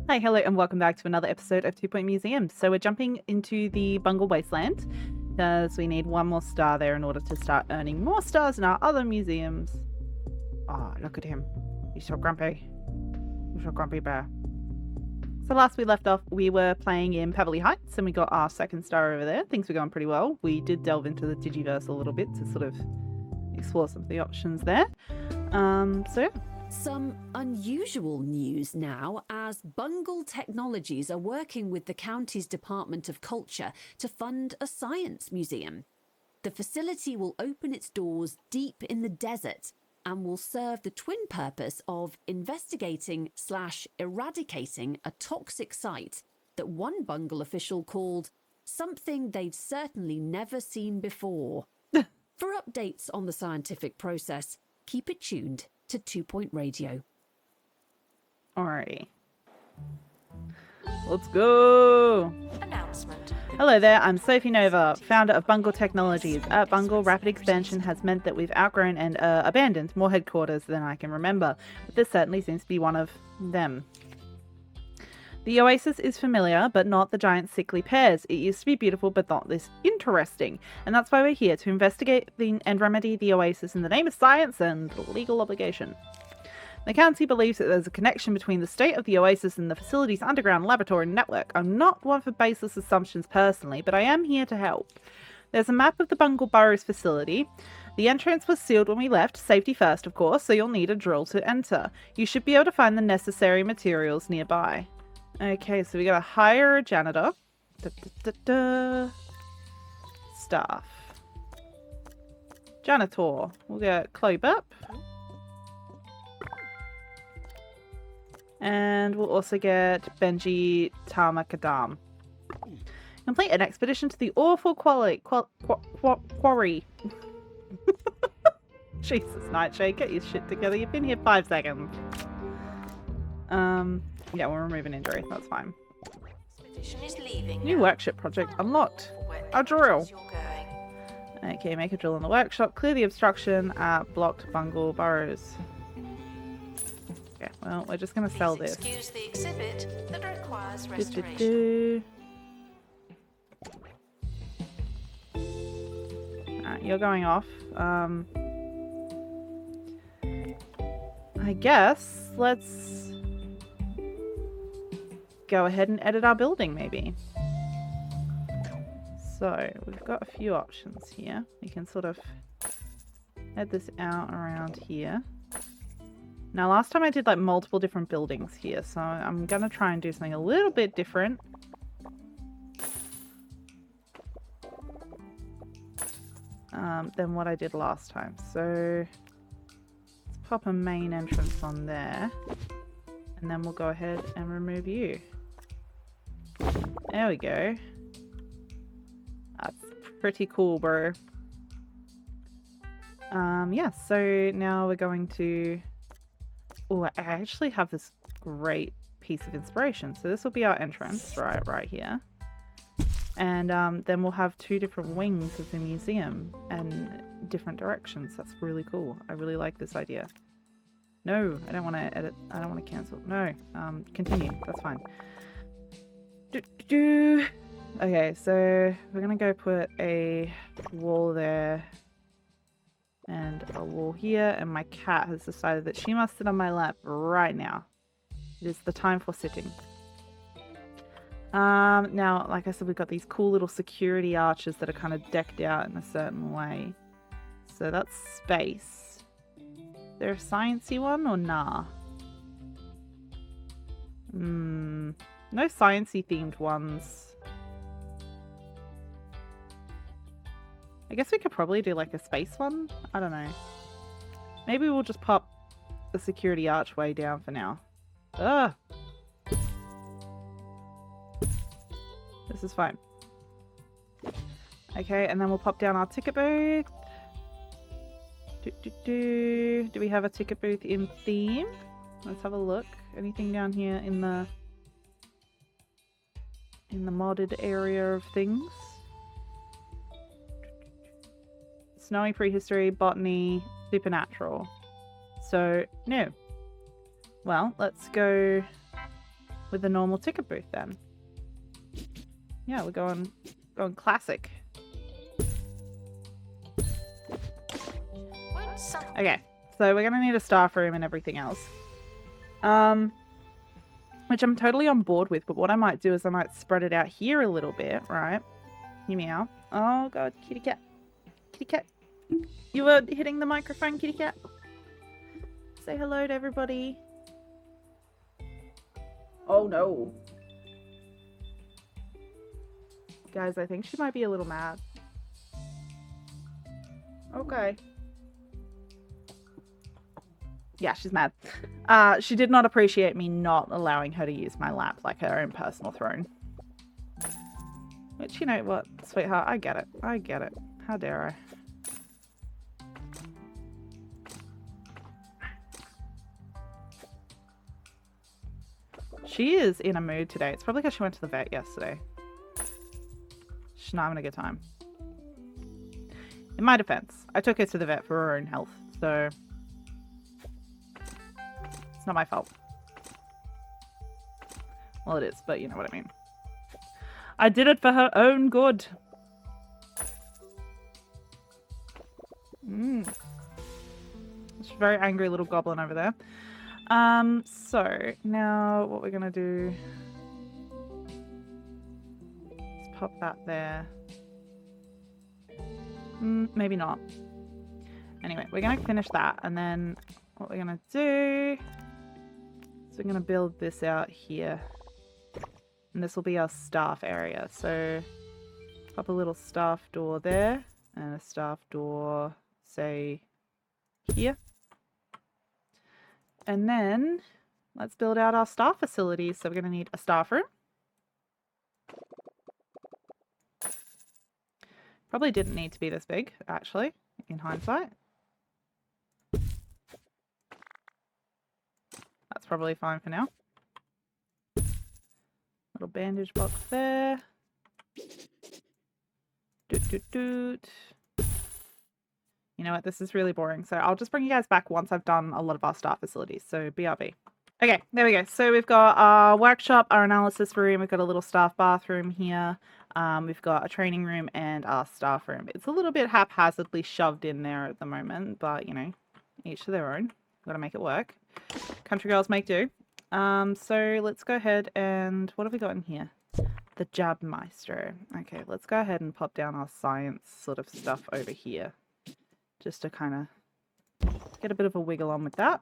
Hi, hello, and welcome back to another episode of 2 Point Museum. So we're jumping into the Bungle Wasteland because we need one more star there in order to start earning more stars in our other museums. Oh, look at him. He's so grumpy. He's so grumpy bear. So last we left off, we were playing in Pebbly Heights and we got our second star over there. Things were going pretty well. We did delve into the Digiverse a little bit to sort of explore some of the options there. So yeah. Some unusual news now, as Bungle Technologies are working with the county's Department of Culture to fund a science museum. The facility will open its doors deep in the desert and will serve the twin purpose of investigating/eradicating a toxic site that one Bungle official called something they'd certainly never seen before. For updates on the scientific process, keep it tuned to 2 Point Radio. Alrighty. Let's go! Announcement. Hello there, I'm Sophie Nova, founder of Bungle Technologies. At Bungle, rapid expansion has meant that we've outgrown and abandoned more headquarters than I can remember, but this certainly seems to be one of them. The oasis is familiar, but not the giant sickly pears. It used to be beautiful, but not this interesting. And that's why we're here, to investigate and remedy the oasis in the name of science and legal obligation. The county believes that there's a connection between the state of the oasis and the facility's underground laboratory network. I'm not one for baseless assumptions personally, but I am here to help. There's a map of the Bungle Burrows facility. The entrance was sealed when we left, safety first of course, so you'll need a drill to enter. You should be able to find the necessary materials nearby. Okay, so we gotta hire a janitor. Staff. Janitor. We'll get Chloe Burp. And we'll also get Benji Tamakadam. Complete an expedition to the awful quarry. Jesus, Nightshade, get your shit together. You've been here 5 seconds. Yeah, we'll remove an injury. That's fine. Expedition is leaving New now. workshop project unlocked. A drill. Okay, make a drill in the workshop. Clear the obstruction at blocked Bungle Burrows. Okay, well, we're just going to sell this. Excuse the exhibit that requires restoration. Alright, you're going off. I guess let's go ahead and edit our building, maybe. So, we've got a few options here. We can sort of head this out around here. Now, last time I did like multiple different buildings here, so I'm going to try and do something a little bit different. Than what I did last time. So, let's pop a main entrance on there. And then we'll go ahead and remove you. There we go. That's pretty cool, bro. Yeah, so now we're going to... Oh, I actually have this great piece of inspiration. So this will be our entrance, right here. And then we'll have 2 different wings of the museum and different directions. That's really cool. I really like this idea. No, I don't want to edit. I don't want to cancel. No, continue. That's fine. Okay, so we're going to go put a wall there and a wall here. And my cat has decided that she must sit on my lap right now. It is the time for sitting. Now, like I said, we've got these cool little security arches that are kind of decked out in a certain way. So that's space. Is there a sciencey one or nah? No sciencey themed ones. I guess we could probably do like a space one. I don't know. Maybe we'll just pop the security archway down for now. Ugh. This is fine. Okay, and then we'll pop down our ticket booth. Do we have a ticket booth in theme? Let's have a look. Anything down here in the modded area of things? Snowy prehistory, botany, supernatural. So, no. Well, let's go with the normal ticket booth then. Yeah, we're going classic. Okay, so we're gonna need a staff room and everything else. Which I'm totally on board with, but what I might do is I might spread it out here a little bit, right? Hear me out. Oh god, kitty cat. Kitty cat. You were hitting the microphone, kitty cat. Say hello to everybody. Oh no. Guys, I think she might be a little mad. Okay. Yeah, she's mad. She did not appreciate me not allowing her to use my lap like her own personal throne. Which, you know what, sweetheart, I get it. I get it. How dare I? She is in a mood today. It's probably because she went to the vet yesterday. She's not having a good time. In my defense, I took her to the vet for her own health, so it's not my fault. Well, it is, but you know what I mean. I did it for her own good. She's a very angry little goblin over there. So now what we're gonna do, let's pop that there. Maybe not. Anyway, we're gonna finish that, and then what we're gonna do is we're gonna build this out here, and this will be our staff area. So pop a little staff door there and a staff door, say, here. And then let's build out our staff facilities. So we're going to need a staff room. Probably didn't need to be this big, actually, in hindsight. That's probably fine for now. Little bandage box there. Doot, doot, doot. You know what? This is really boring. So I'll just bring you guys back once I've done a lot of our staff facilities. So BRB. Okay, there we go. So we've got our workshop, our analysis room. We've got a little staff bathroom here. We've got a training room and our staff room. It's a little bit haphazardly shoved in there at the moment, but you know, each to their own. Got to make it work. Country girls make do. So let's go ahead and what have we got in here? The Jab Maestro. Okay, let's go ahead and pop down our science sort of stuff over here. Just to kind of get a bit of a wiggle on with that.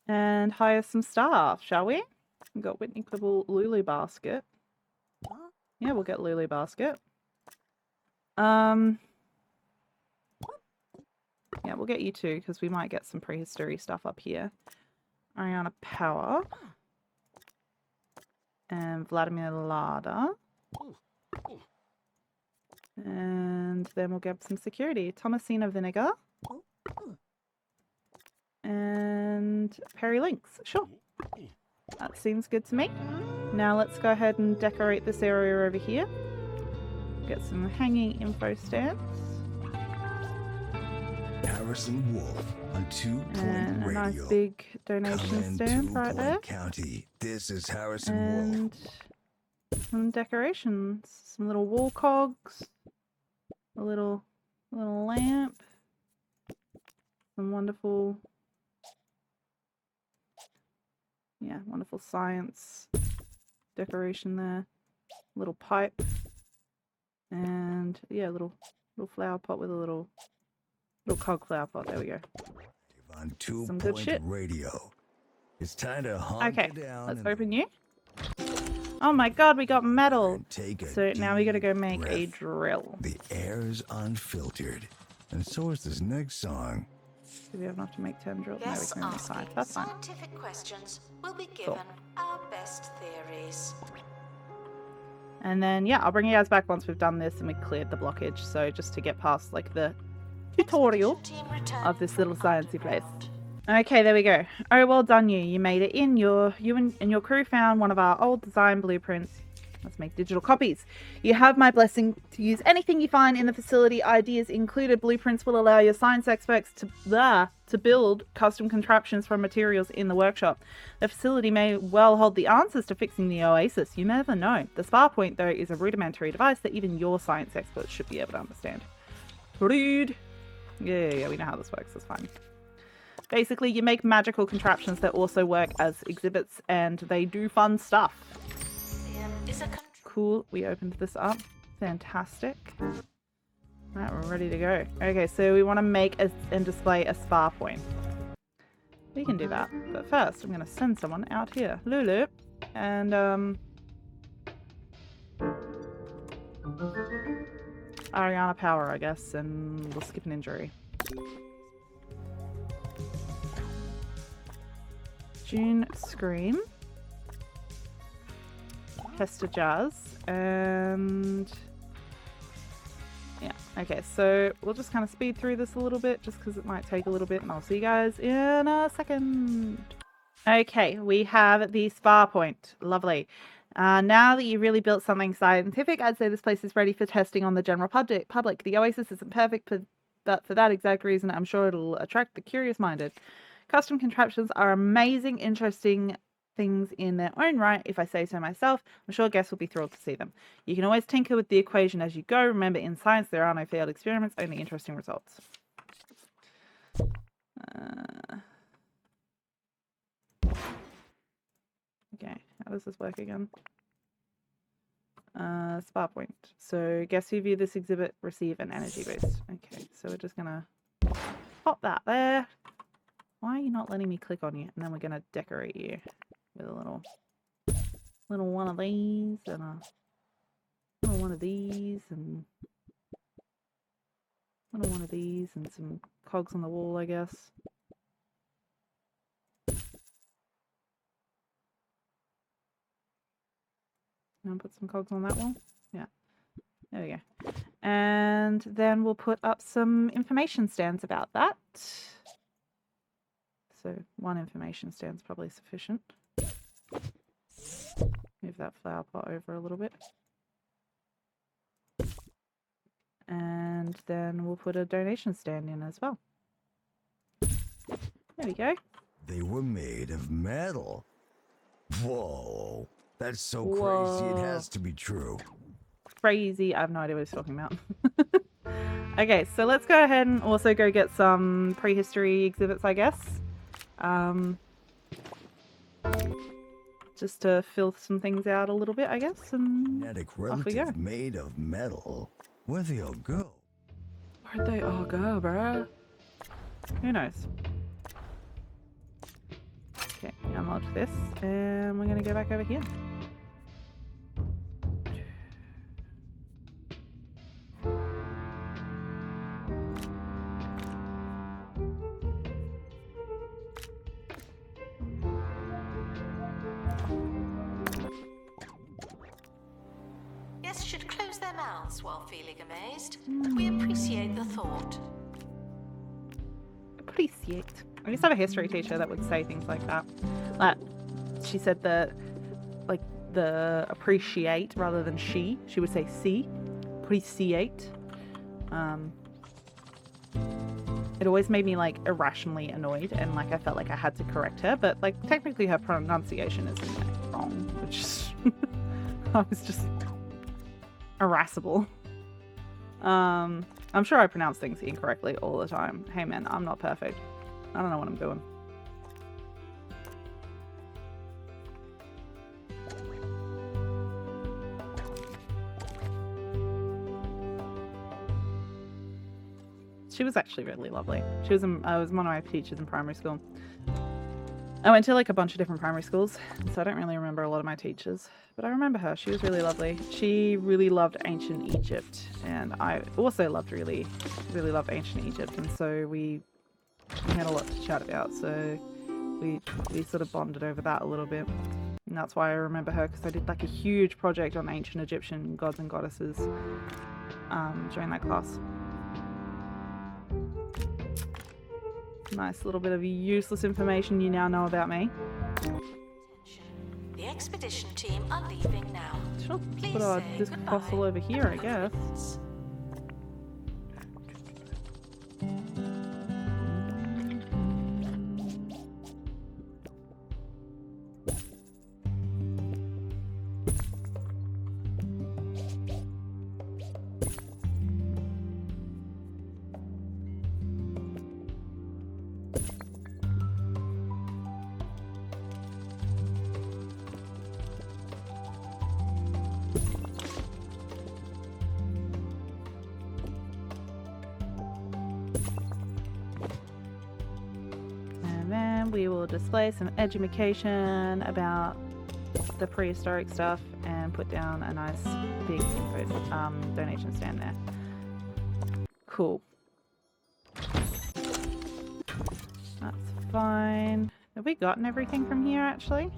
And hire some staff, shall we? We've got Whitney Quibble, Lulu Basket. Yeah, we'll get Lulu Basket. Yeah, we'll get you too, because we might get some prehistory stuff up here. Ariana Power. And Vladimir Lada. And then we'll get some security. Thomasina Vinegar. And Perry Lynx. Sure. That seems good to me. Now let's go ahead and decorate this area over here. Get some hanging info stands. Harrison Wolf on 2 Point And a Radio. nice big donation stand right there. County. This is Harrison And Wolf. some decorations. Some little wall cogs. A little lamp. Some wonderful, yeah, wonderful science decoration there. Little pipe. And yeah, little flower pot with a little cog flower pot. There we go. On 2 Some good Point shit. Radio. It's time to hunt Okay, it down. let's and open you. Oh my god, we got metal. take a So now we gotta go deep make a breath. drill. The air's unfiltered. And so is this next song. Do we have enough to make 10 drills? No, we Guests can only make 5. asking That's fine. scientific questions will be given our best theories. And then, yeah, I'll bring you guys back once we've done this and we cleared the blockage. So just to get past, like, the tutorial Team return of this little from sciencey place. underground. Okay, there we go. Oh, well done you. You made it in. You and your crew found one of our old design blueprints Let's make digital copies. You have my blessing to use anything you find in the facility. Ideas included. Blueprints will allow your science experts to build custom contraptions from materials in the workshop. The facility may well hold the answers to fixing the oasis. You never know. The spar point, though, is a rudimentary device that even your science experts should be able to understand. Read. Yeah, we know how this works. That's fine. Basically, you make magical contraptions that also work as exhibits, and they do fun stuff. Cool. We opened this up. Fantastic. Alright, we're ready to go. Okay, so we want to make and display a spar point. We can do that. But first, I'm going to send someone out here. Lulu. And, Ariana Power, I guess. And we'll skip an injury. June Scream. Hester Jazz, and yeah, okay, so we'll just kind of speed through this a little bit just because it might take a little bit, and I'll see you guys in a second. Okay, we have the spar point. Lovely. Now that you really built something scientific, I'd say this place is ready for testing on the general public. The Oasis isn't perfect, but for that exact reason, I'm sure it'll attract the curious-minded. Custom contraptions are amazing, interesting things in their own right, if I say so myself. I'm sure guests will be thrilled to see them. You can always tinker with the equation as you go. Remember, in science, there are no failed experiments, only interesting results. Okay, how does this work again? Spar point. So guests who view this exhibit receive an energy boost. Okay, so we're just gonna pop that there. Why are you not letting me click on you? And then we're gonna decorate you with a little one of these and a little one of these and little one of these and some cogs on the wall, I guess. And put some cogs on that wall. Yeah, there we go. And then we'll put up some information stands about that. So one information stand's probably sufficient. Move that flower pot over a little bit. And then we'll put a donation stand in as well. There we go. They were made of metal. Whoa. That's so Whoa. crazy it has to be true. Crazy. I have no idea what he's talking about. Okay, so let's go ahead and also go get some prehistory exhibits, I guess. Just to fill some things out a little bit, I guess, and Genetic off we go. relative made of metal. Where'd they all go? Where'd they all go, bruh? Who knows? Okay, unlock this, and we're gonna go back over here. Guests should close their mouths while feeling amazed. We appreciate the thought. Appreciate. I used to have a history teacher that would say things like that. Like, she said the appreciate rather than she. She would say see. Appreciate. It always made me like irrationally annoyed, and like I felt like I had to correct her, but like technically her pronunciation isn't like, wrong, which is I was just irascible. I'm sure I pronounce things incorrectly all the time. Hey man, I'm not perfect. I don't know what I'm doing. She was actually really lovely. She was I was one of my teachers in primary school. I went to like a bunch of different primary schools, so I don't really remember a lot of my teachers, but I remember her. She was really lovely. She really loved ancient Egypt, and I also really loved ancient Egypt, and so we had a lot to chat about, so we sort of bonded over that a little bit. And that's why I remember her, because I did like a huge project on ancient Egyptian gods and goddesses during that class. Nice little bit of useless information you now know about me. The expedition team are leaving now. Sure. Please Put our say disc goodbye. fossil over here, I guess. And then we will display some education about the prehistoric stuff and put down a nice big info, donation stand there. Cool. That's fine. Have we gotten everything from here actually?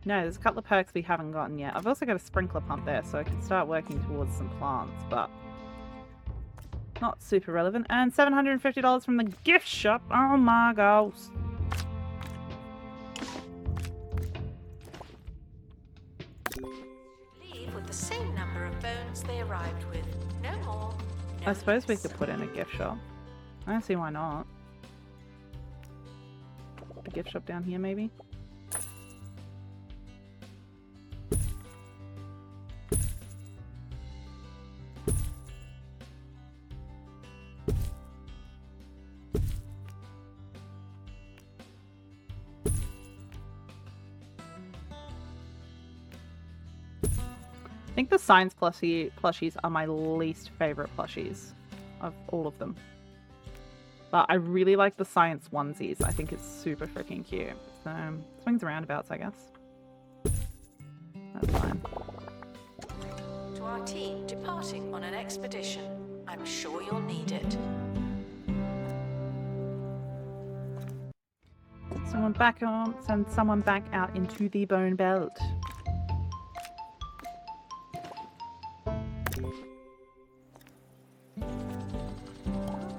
No, there's a couple of perks we haven't gotten yet. I've also got a sprinkler pump there, so I can start working towards some plants, but not super relevant. And $750 from the gift shop. Oh my gosh. Leave with the same number of bones they arrived with. No more. No I suppose we less. could put in a gift shop. I don't see why not. A gift shop down here, maybe? I think the science plushies are my least favorite plushies of all of them. But I really like the science onesies. I think it's super freaking cute. So, swings and roundabouts, I guess. That's fine. To our team departing on an expedition, I'm sure you'll need it. Someone back on, send someone back out into the bone belt.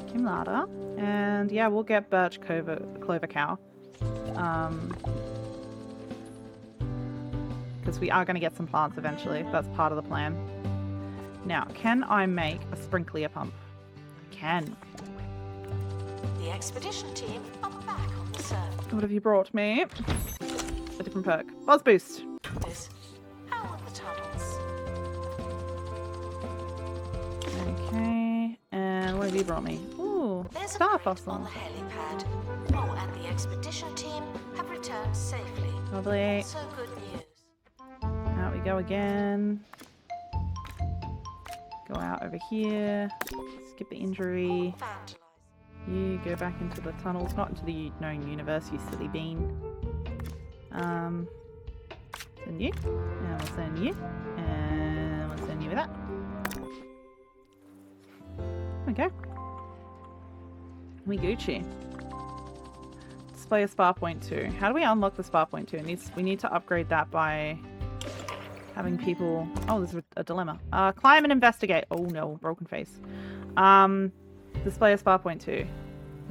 Kimlada. And yeah, we'll get birch clover cow. Because we are going to get some plants eventually. That's part of the plan. Now, can I make a sprinkler pump? I can. The expedition team are back on the surface. What have you brought me? A different perk. Buzz boost. How are the tunnels? Okay. And what have you brought me? Ooh, There's a star crate fossil. on the helipad. Oh, and the expedition team have returned safely. Lovely. Also good news. Out we go again. Go out over here. Skip the injury. Vandalize. You go back into the tunnels, not into the known universe, you silly bean. Send you. And we'll send you. And we'll send you with that. There we go. We Gucci. Display a spar point 2. How do we unlock the spar point 2? We need to upgrade that by having people... Oh, there's a dilemma. Climb and investigate. Oh no, broken face. Display a spar point 2.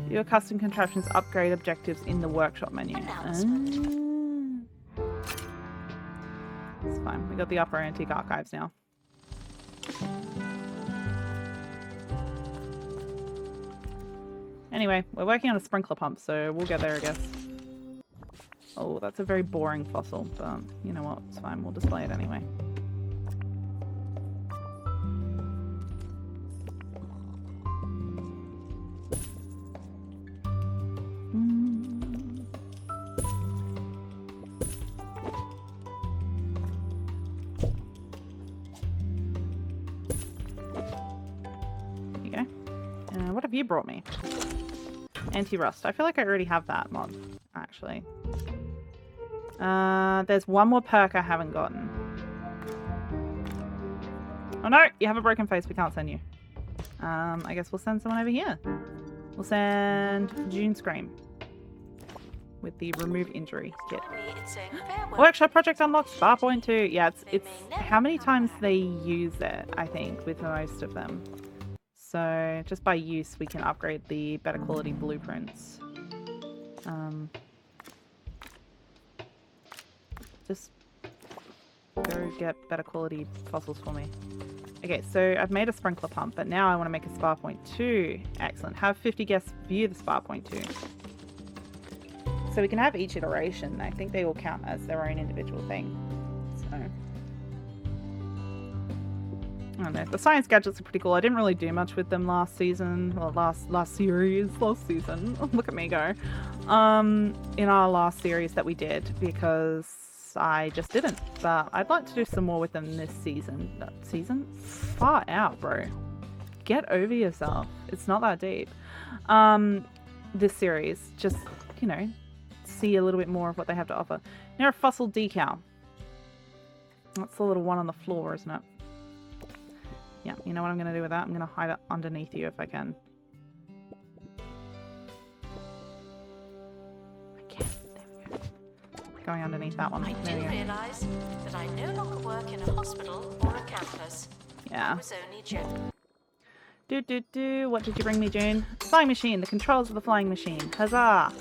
Your custom contraptions upgrade objectives in the workshop menu. Announcement. It's fine. We got the upper antique archives now. Anyway, we're working on a sprinkler pump, so we'll get there, I guess. Oh, that's a very boring fossil, but you know what? It's fine. We'll display it anyway. There you go. What have you brought me? Anti-rust. I feel like I already have that mod, actually. There's one more perk I haven't gotten. Oh no! You have a broken face. We can't send you. I guess we'll send someone over here. We'll send June Scream. With the remove injury kit. It's saying farewell. Workshop project unlocked star point 2. Yeah, it's how many times they use it, I think, with most of them. So just by use, we can upgrade the better quality blueprints. Just Go get better quality fossils for me. Okay, so I've made a sprinkler pump, but now I want to make a spa point 2. Excellent. Have 50 guests view the spa point 2. So we can have each iteration. I think they all count as their own individual thing. So I don't know. The science gadgets are pretty cool. I didn't really do much with them last season. Well, last season. Look at me go. In our last series that we did, because I just didn't. But I'd like to do some more with them this season. That season? Far out, bro. Get over yourself. It's not that deep. This series, just, you know, see a little bit more of what they have to offer. Now a fossil decal. That's the little one on the floor, isn't it? Yeah, you know what I'm going to do with that? I'm going to hide it underneath you if I can. Okay, there we go. Going underneath that one. I do realise that I no longer work in a hospital or a campus. Yeah. It was only joke. What did you bring me, June? Flying machine. The controls of the flying machine. Huzzah!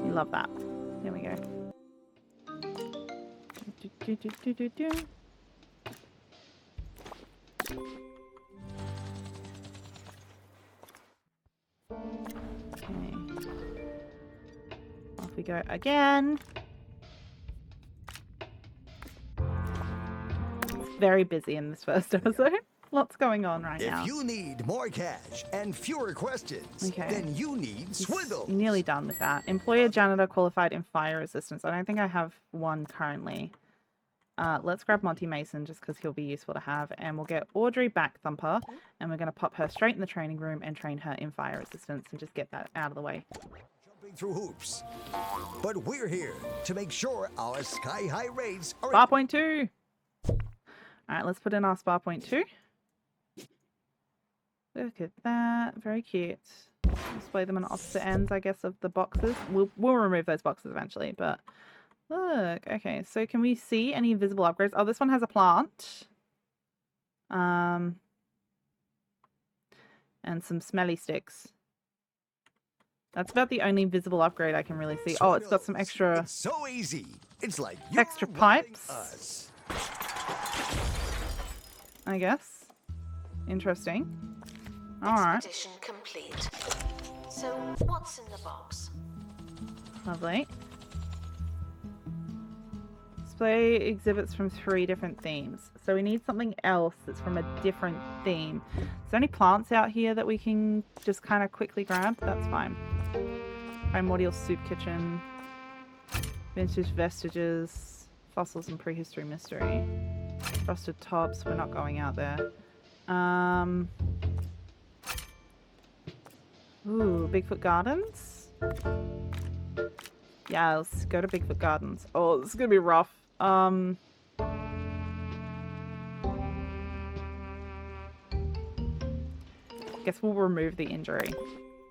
You love that. There we go. Okay. Off we go again. It's very busy in this first episode. Lots going on right now. If you need more cash and fewer questions, Okay. then you need Swindle. Nearly done with that. Employer janitor qualified in fire resistance. I don't think I have one currently. Let's grab Monty Mason just because he'll be useful to have. And we'll get Audrey Back Thumper. And we're going to pop her straight in the training room and train her in fire resistance and just get that out of the way. Jumping through hoops. But we're here to make sure our sky-high rates are... Spa point 2! Alright, let's put in our spa point 2. Look at that. Very cute. Display them on opposite ends, I guess, of the boxes. We'll remove those boxes eventually, but look. Okay, so can we see any visible upgrades? Oh, this one has a plant. And some smelly sticks. That's about the only visible upgrade I can really see. Oh, it's got some extra... It's so easy. It's like extra you're pipes. riding us. I guess. Interesting. Alright. Expedition complete. So, what's in the box? Lovely. Display exhibits from 3 different themes. So we need something else that's from a different theme. Is there any plants out here that we can just kind of quickly grab? That's fine. Primordial soup kitchen. Vintage vestiges. Fossils and prehistory mystery. Frosted tops. We're not going out there. Ooh, Bigfoot Gardens? Yeah, let's go to Bigfoot Gardens. Oh, this is gonna be rough. Guess we'll remove the injury.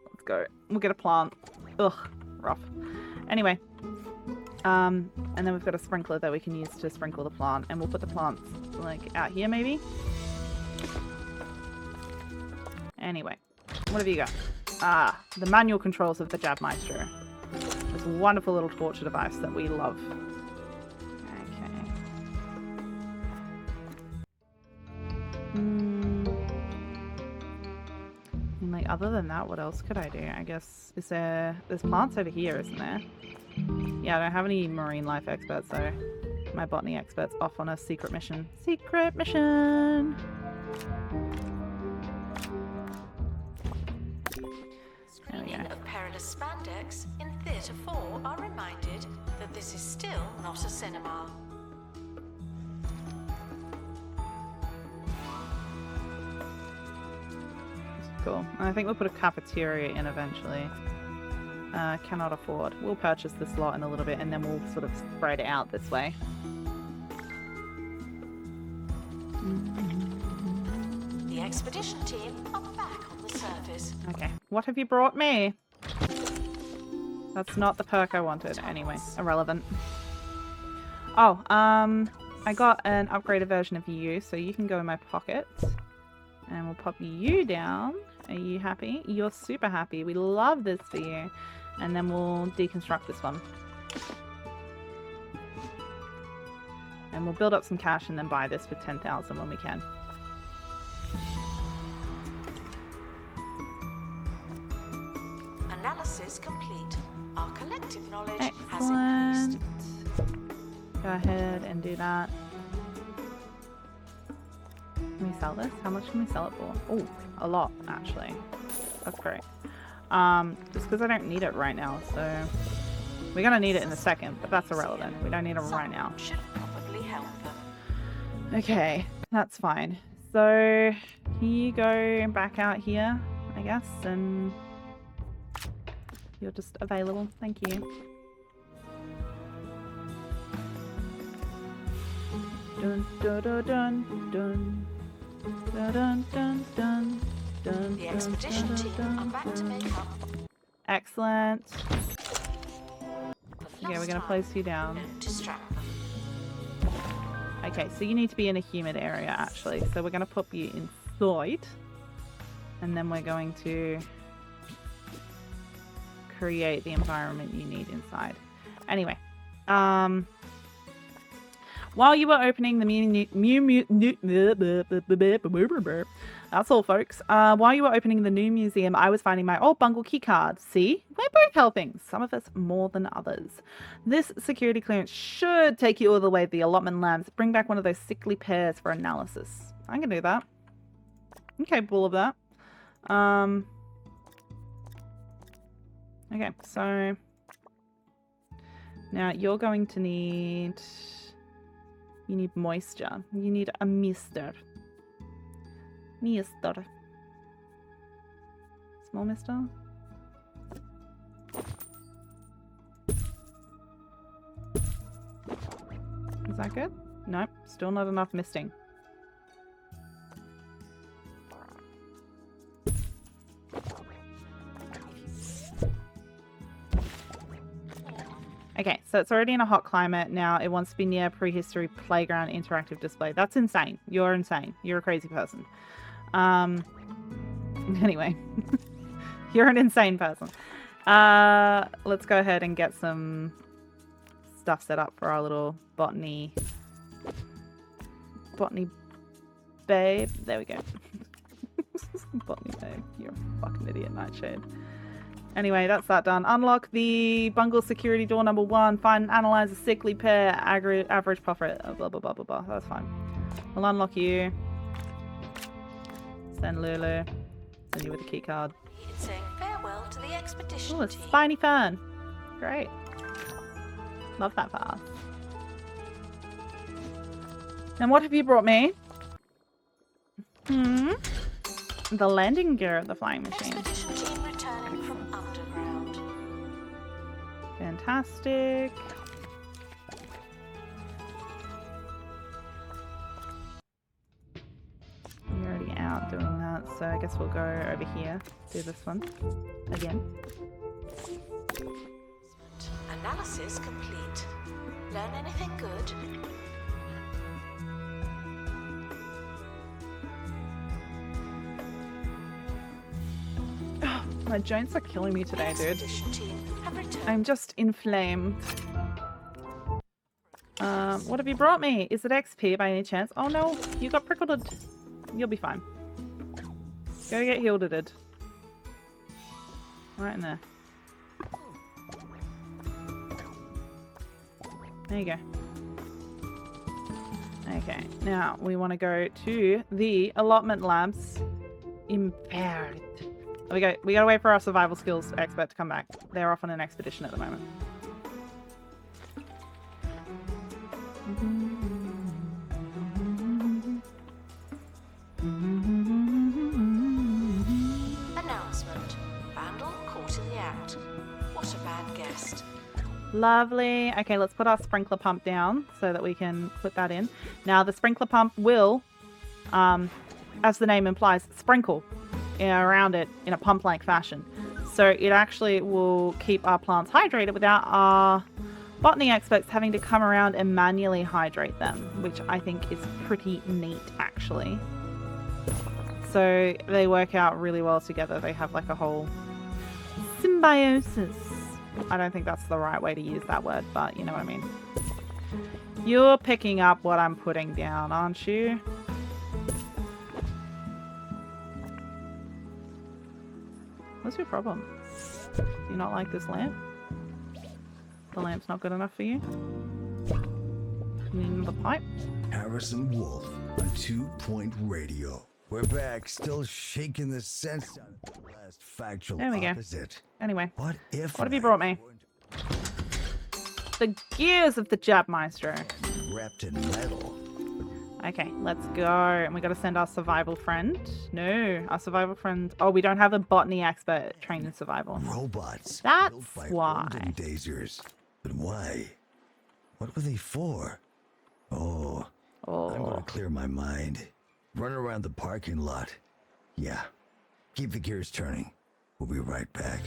Let's go. We'll get a plant. Ugh, rough. Anyway. And then we've got a sprinkler that we can use to sprinkle the plant. And we'll put the plants, like, out here, maybe? Anyway. What have you got? Ah, the manual controls of the Jab Maestro. This wonderful little torture device that we love. Okay. And like, other than that, what else could I do? I guess, there's plants over here, isn't there? Yeah, I don't have any marine life experts, though. My botany expert's off on a secret mission. Secret mission! Screening of perilous spandex in Theatre 4 are reminded that this is still not a cinema. Cool. And I think we'll put a cafeteria in eventually. Cannot afford. We'll purchase this lot in a little bit and then we'll sort of spread it out this way. The expedition team are back on the surface. Okay. What have you brought me? That's not the perk I wanted. Anyway, irrelevant. Oh, I got an upgraded version of you, so you can go in my pocket. And we'll pop you down. Are you happy? You're super happy. We love this for you. And then we'll deconstruct this one. And we'll build up some cash and then buy this for 10,000 when we can. Analysis complete. Our collective knowledge has Excellent. increased. Go ahead and do that. Can we sell this? How much can we sell it for? Oh, a lot, actually. That's great. Just because I don't need it right now, so... We're going to need it in a second, but that's irrelevant. We don't need it right now. Should probably help them. Okay, that's fine. So, you go back out here, I guess, and... You're just available. Thank you. Dun dun dun dun dun dun dun dun dun dun. The expedition team are back to make up. Excellent. for Okay, we're last gonna time. place you down. Don't distract them. Okay, so you need to be in a humid area actually. So we're gonna put you inside, and then we're going to create the environment you need inside. Anyway, while you were opening the that's all, folks. While you were opening the new museum, I was finding my old Bungle key card. See, we're both helping. Some of us more than others. This security clearance should take you all the way to the allotment labs. Bring back one of those sickly pairs for analysis. I can do that. I'm capable of that. Okay, so now you're going to need. You need moisture. You need a mister. Mister. Small mister. Is that good? Nope, still not enough misting. Okay, so it's already in a hot climate. Now it wants to be near prehistory playground interactive display. That's insane. You're insane. You're a crazy person. Anyway, you're an insane person. Let's go ahead and get some stuff set up for our little botany babe. There we go. Botany babe. You're a fucking idiot, Nightshade. Anyway, that's that done. Unlock the Bungle security door number 1. Find and analyze a sickly pair. Average profit. Blah, blah, blah, blah, blah. That's fine. We'll unlock you. Send Lulu. Send you with a key card. It's saying farewell to the expedition Oh, a team. spiny fern. Great. Love that for us. And what have you brought me? The landing gear of the flying machine. Expedition team returning from underground. Fantastic. You're already out doing that, so I guess we'll go over here, do this one again. Analysis complete. Learn anything good? My joints are killing me today, dude. Expedition team have returned. I'm just inflamed. What have you brought me? Is it XP by any chance? Oh no, you got prickled. You'll be fine. Go get healed. Right in there. There you go. Okay, now we want to go to the allotment labs. Impaired. We gotta wait for our survival skills expert to come back. They're off on an expedition at the moment. Announcement. Vandal caught in the act. What a bad guest. Lovely. Okay, let's put our sprinkler pump down so that we can put that in. Now, the sprinkler pump will, as the name implies, sprinkle around it in a pump-like fashion. So it actually will keep our plants hydrated without our botany experts having to come around and manually hydrate them, which I think is pretty neat, actually. So they work out really well together. They have like a whole symbiosis. I don't think that's the right way to use that word, but you know what I mean. You're picking up what I'm putting down, aren't you? What's your problem? Do you not like this lamp? The lamp's not good enough for you? You need another pipe? Harrison Wolf on 2-Point Radio. We're back, still shaking the sense out of the last factual There we go. opposite. Anyway, What if what have you brought me? The gears of the Jab Maestro. wrapped in metal? Okay, let's go. And we got to send our survival friend. No, our survival friend. Oh, we don't have a botany expert trained in survival. Robots. That's built by why. olden daysers. But why? What were they for? Oh, I'm gonna Oh, clear my mind. Run around the parking lot. Yeah. Keep the gears turning. We'll be right back.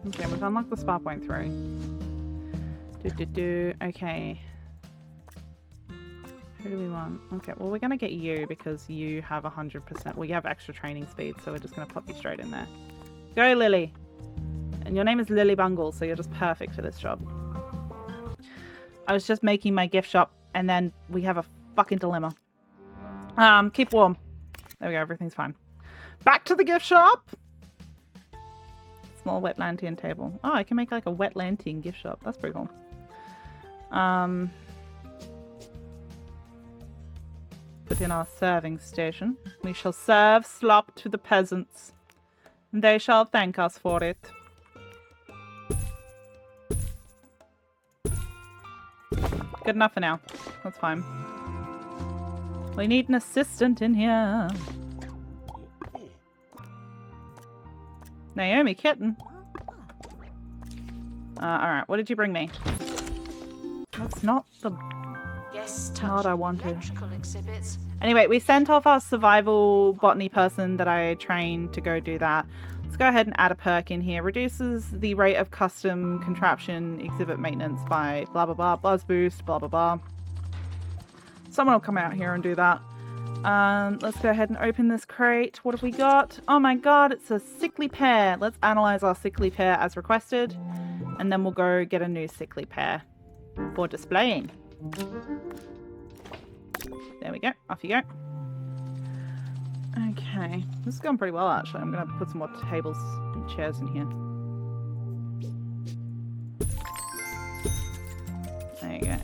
okay, we've unlocked the spa point through. Okay. Who do we want? Okay, well, we're going to get you because you have 100%. Well, you have extra training speed, so we're just going to pop you straight in there. Go, Lily. And your name is Lily Bungle, so you're just perfect for this job. I was just making my gift shop, and then we have a fucking dilemma. Keep warm. There we go, everything's fine. Back to the gift shop! Small wet lantern table. Oh, I can make like a wet lantern gift shop. That's pretty cool. Put in our serving station. We shall serve slop to the peasants. And they shall thank us for it. Good enough for now. That's fine. We need an assistant in here. Naomi Kitten. Alright, what did you bring me? That's not the Guest what I touch wanted. electrical exhibits. Anyway, we sent off our survival botany person that I trained to go do that. Let's go ahead and add a perk in here. Reduces the rate of custom contraption exhibit maintenance by blah blah blah, buzz boost, blah blah blah. Someone will come out here and do that. Let's go ahead and open this crate. What have we got? Oh my god, it's a sickly pear. Let's analyze our sickly pear as requested. And then we'll go get a new sickly pear for displaying. There we go. Off you go. Okay. This is going pretty well, actually. I'm going to put some more tables and chairs in here. There you go.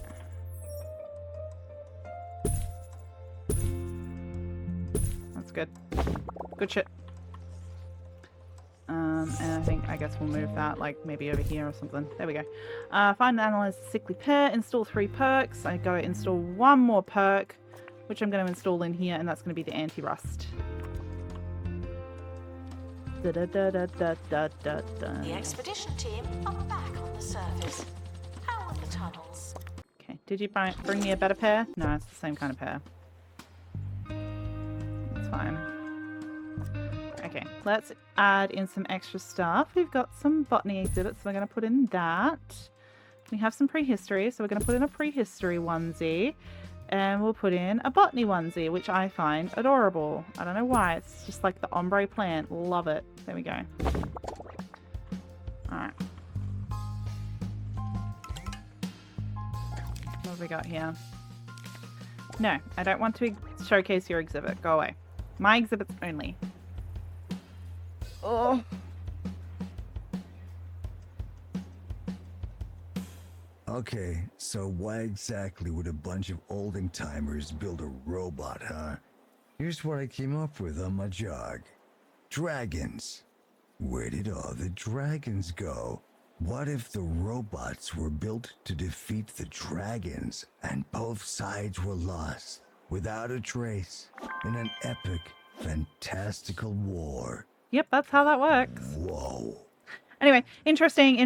That's good. Good shit. And I guess we'll move that, like, maybe over here or something. There we go. Find and analyze the sickly pear. Install 3 perks. I gotta install 1 more perk, which I'm going to install in here, and that's going to be the anti-rust. The expedition team are back on the surface. How are the tunnels? Okay, did you bring me a better pair? No, it's the same kind of pair. It's fine. Okay, let's add in some extra stuff. We've got some botany exhibits, so we're going to put in that. We have some prehistory, so we're going to put in a prehistory onesie. And we'll put in a botany onesie, which I find adorable. I don't know why. It's just like the ombre plant. Love it. There we go. Alright. What have we got here? No, I don't want to showcase your exhibit. Go away. My exhibits only. Oh. Okay, so why exactly would a bunch of olden timers build a robot, huh? Here's what I came up with on my jog. Dragons. Where did all the dragons go? What if the robots were built to defeat the dragons and both sides were lost without a trace in an epic, fantastical war? Yep, that's how that works. Whoa. Anyway, interesting.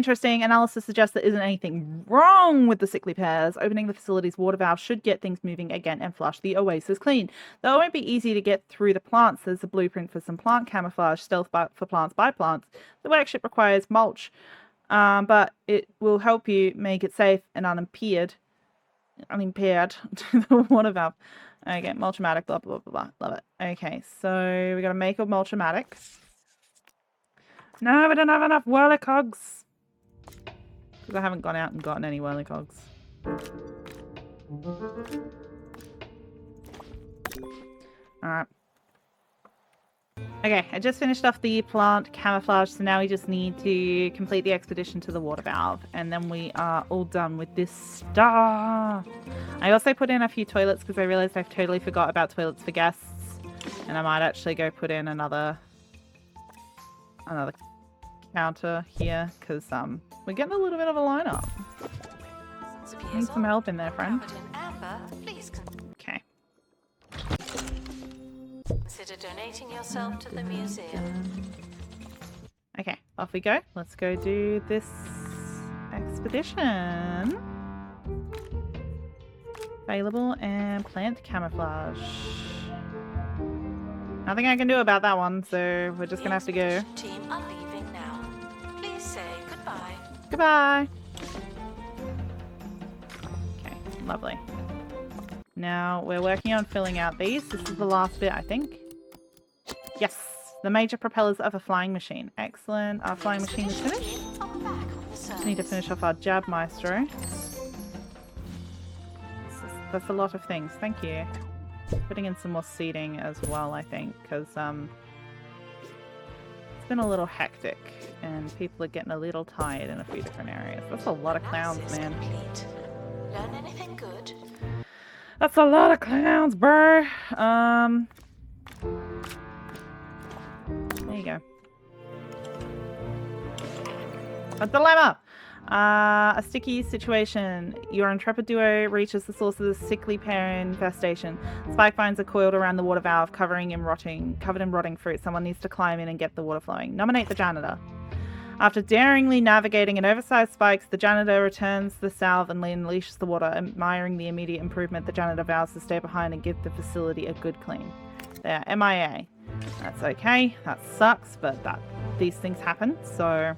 Analysis suggests there isn't anything wrong with the sickly pears. Opening the facility's water valve should get things moving again and flush the oasis clean. Though it won't be easy to get through the plants, there's a blueprint for some plant camouflage, stealth for plants by plants. The workshop requires mulch, but it will help you make it safe and unimpaired to the water valve. Okay, mulchmatic, blah, blah, blah, blah. Love it. Okay, so we got to make a mulchmatic. No, we don't have enough whirlicogs. Because I haven't gone out and gotten any whirlicogs. Alright. Okay, I just finished off the plant camouflage, so now we just need to complete the expedition to the water valve, and then we are all done with this stuff. I also put in a few toilets because I realized I've totally forgot about toilets for guests, and I might actually go put in another counter here because we're getting a little bit of a lineup. Need some help in there, friend. Okay. Consider donating yourself to the museum. Okay, off we go. Let's go do this expedition. Available and plant camouflage. Nothing I can do about that one, so we're just gonna have to go. Team are leaving now. Please say goodbye. Goodbye. Okay, lovely. Now we're working on filling out these. This is the last bit, I think. Yes, the major propellers of a flying machine. Excellent. Our flying machine is finished. Just need to finish off our jab maestro. That's a lot of things. Thank you. Putting in some more seating as well, I think, because it's been a little hectic and people are getting a little tired in a few different areas. That's a lot of clowns, man. Learn anything good? That's a lot of clowns, bro. There you go. A dilemma. A sticky situation. Your intrepid duo reaches the source of the sickly pear infestation. Spike vines are coiled around the water valve, covered in rotting fruit. Someone needs to climb in and get the water flowing. Nominate the janitor. After daringly navigating an oversized spikes, the janitor returns the salve and unleashes the water. Admiring the immediate improvement, the janitor vows to stay behind and give the facility a good clean. There, MIA. That's okay. That sucks, but these things happen, so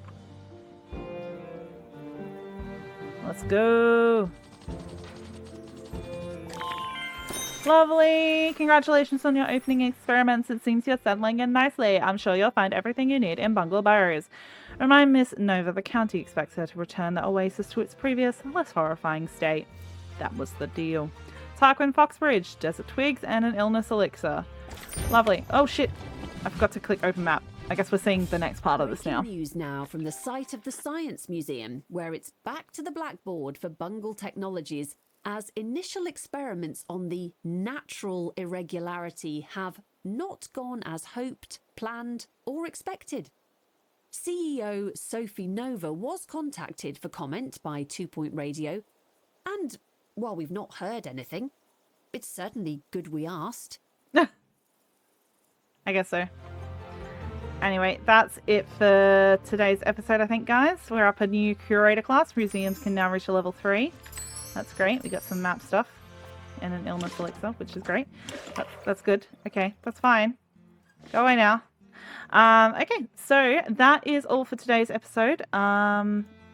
let's go. Lovely. Congratulations on your opening experiments. It seems you're settling in nicely. I'm sure you'll find everything you need in Bungle Burrows. Remind Miss Nova the county expects her to return the oasis to its previous, less horrifying state. That was the deal. Tarquin Foxbridge, desert twigs, and an illness elixir. Lovely. Oh shit. I forgot to click open map. I guess we're seeing the next part of this now. News now from the site of the Science Museum, where it's back to the blackboard for Bungle Technologies, as initial experiments on the natural irregularity have not gone as hoped, planned, or expected. CEO Sophie Nova was contacted for comment by 2 Point Radio, and while we've not heard anything, it's certainly good we asked. I guess so. Anyway, that's it for today's episode, I think, guys. We're up a new curator class. Museums can now reach a level 3. That's great. We got some map stuff and an illness elixir, which is great. That's good. Okay, that's fine. Go away now. Okay, so that is all for today's episode.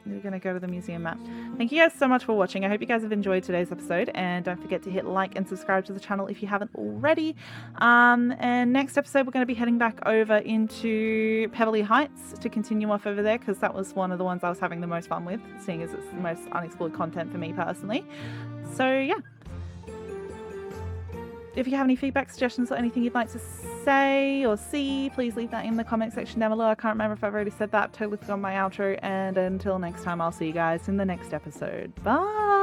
We're going to go to the museum map. Thank you guys so much for watching. I hope you guys have enjoyed today's episode, and don't forget to hit like and subscribe to the channel if you haven't already. And next episode, we're going to be heading back over into Pebbly Heights to continue off over there, because that was one of the ones I was having the most fun with, seeing as it's the most unexplored content for me personally. So yeah. If you have any feedback, suggestions, or anything you'd like to say or see, please leave that in the comment section down below. I can't remember if I've already said that. Totally forgot my outro. And until next time, I'll see you guys in the next episode. Bye!